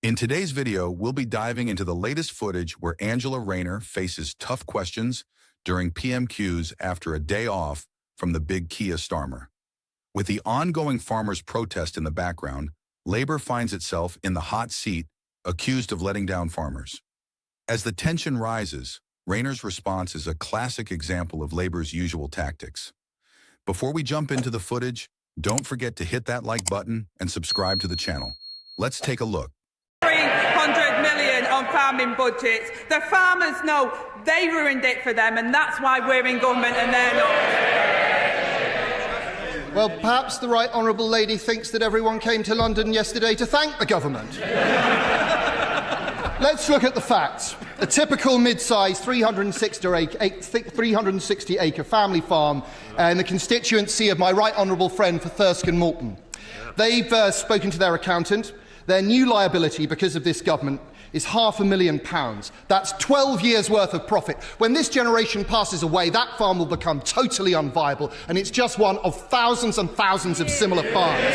In today's video, we'll be diving into the latest footage where Angela Rayner faces tough questions during PMQ'S after a day off from the big Kia Starmer. With the ongoing farmers' protest in the background, Labour finds itself in the hot seat, accused of letting down farmers. As the tension rises, Rayner's response is a classic example of Labour's usual tactics. Before we jump into the footage, don't forget to hit that like button and subscribe to the channel. Let's take a look. 300 million on farming budgets. The farmers know they ruined it for them, and that's why we're in government and they're not. Well, perhaps the right honourable lady thinks that everyone came to London yesterday to thank the government. Let's look at the facts. A typical mid-sized 360-acre family farm in the constituency of my right honourable friend for Thirsk and Moulton. They've spoken to their accountant. Their new liability because of this government is £500,000. That's 12 years' worth of profit. When this generation passes away, that farm will become totally unviable, and it's just one of thousands and thousands of similar farms.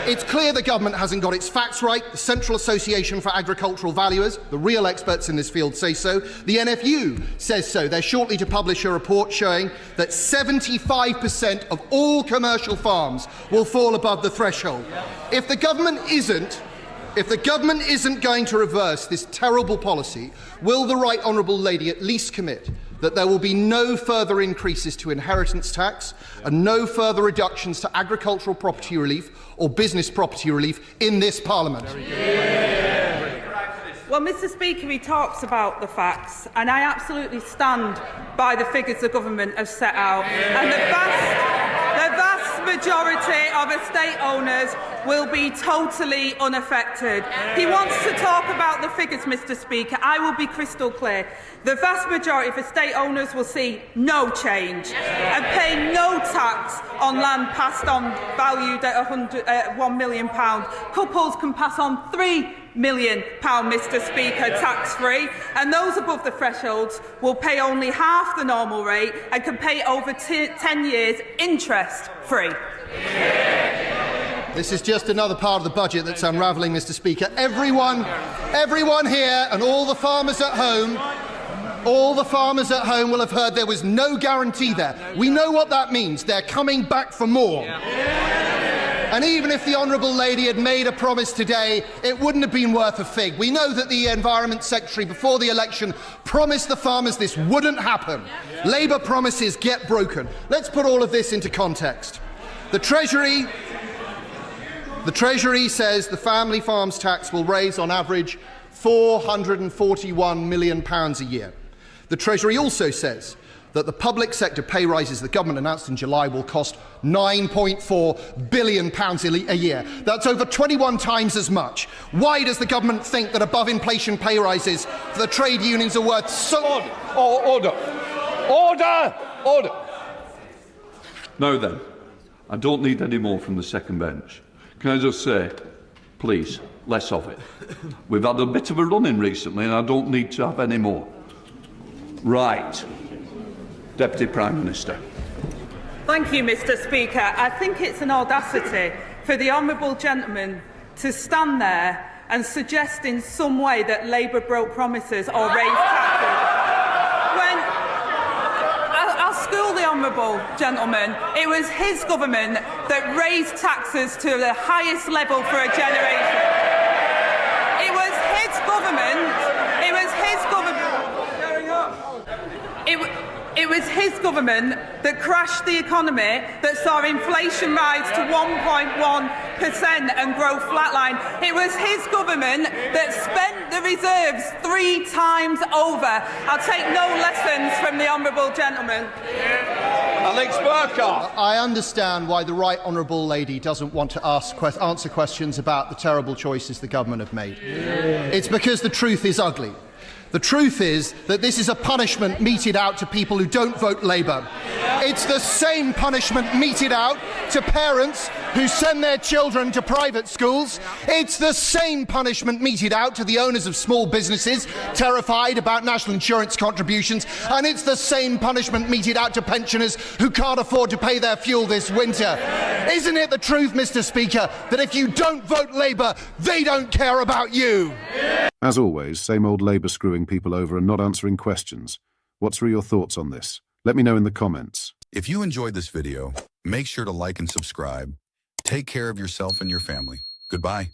It's clear the government hasn't got its facts right. The Central Association for Agricultural Valuers, the real experts in this field, say so. The NFU says so. They're shortly to publish a report showing that 75% of all commercial farms will fall above the threshold. If the government isn't going to reverse this terrible policy, will the right honourable lady at least commit that there will be no further increases to inheritance tax and no further reductions to agricultural property relief or business property relief in this Parliament? Well, Mr. Speaker, he talks about the facts, and I absolutely stand by the figures the government has set out. And the vast majority of estate owners will be totally unaffected. He wants to talk about the figures, Mr. Speaker. I will be crystal clear. The vast majority of estate owners will see no change and pay no tax on land passed on valued at £1 million. Couples can pass on £3 million, Mr. Speaker, tax-free, and those above the thresholds will pay only half the normal rate and can pay over 10 years interest-free. This is just another part of the budget that's unravelling, Mr. Speaker. Everyone here and all the farmers at home will have heard there was no guarantee there. We know what that means. They're coming back for more. And even if the honourable lady had made a promise today, it wouldn't have been worth a fig. We know that the Environment Secretary, before the election, promised the farmers this wouldn't happen. Labour promises get broken. Let's put all of this into context. The Treasury says the family farms tax will raise, on average, £441 million a year. The Treasury also says that the public sector pay rises the government announced in July will cost £9.4 billion a year. That's over 21 times as much. Why does the government think that above-inflation pay rises for the trade unions are worth so... Order! Now then, I don't need any more from the second bench. Can I just say, please, less of it. We've had a bit of a run-in recently and I don't need to have any more. Right. Deputy Prime Minister. Thank you, Mr. Speaker. I think it's an audacity for the honourable gentleman to stand there and suggest in some way that Labour broke promises or raised taxes. I'll school the honourable gentleman. It was his government that raised taxes to the highest level for a generation. It was his government that crashed the economy, that saw inflation rise to 1.1% and growth flatline. It was his government that spent the reserves 3 times over. I'll take no lessons from the honourable gentleman. Alex Burkhardt. I understand why the right honourable lady doesn't want to answer questions about the terrible choices the government have made. It's because the truth is ugly. The truth is that this is a punishment meted out to people who don't vote Labour. It's the same punishment meted out to parents who send their children to private schools. It's the same punishment meted out to the owners of small businesses terrified about national insurance contributions, and it's the same punishment meted out to pensioners who can't afford to pay their fuel this winter. Isn't it the truth, Mr. Speaker, that if you don't vote Labour, they don't care about you? As always, same old Labour screwing people over and not answering questions. What's your thoughts on this? Let me know in the comments. If you enjoyed this video, make sure to like and subscribe. Take care of yourself and your family. Goodbye.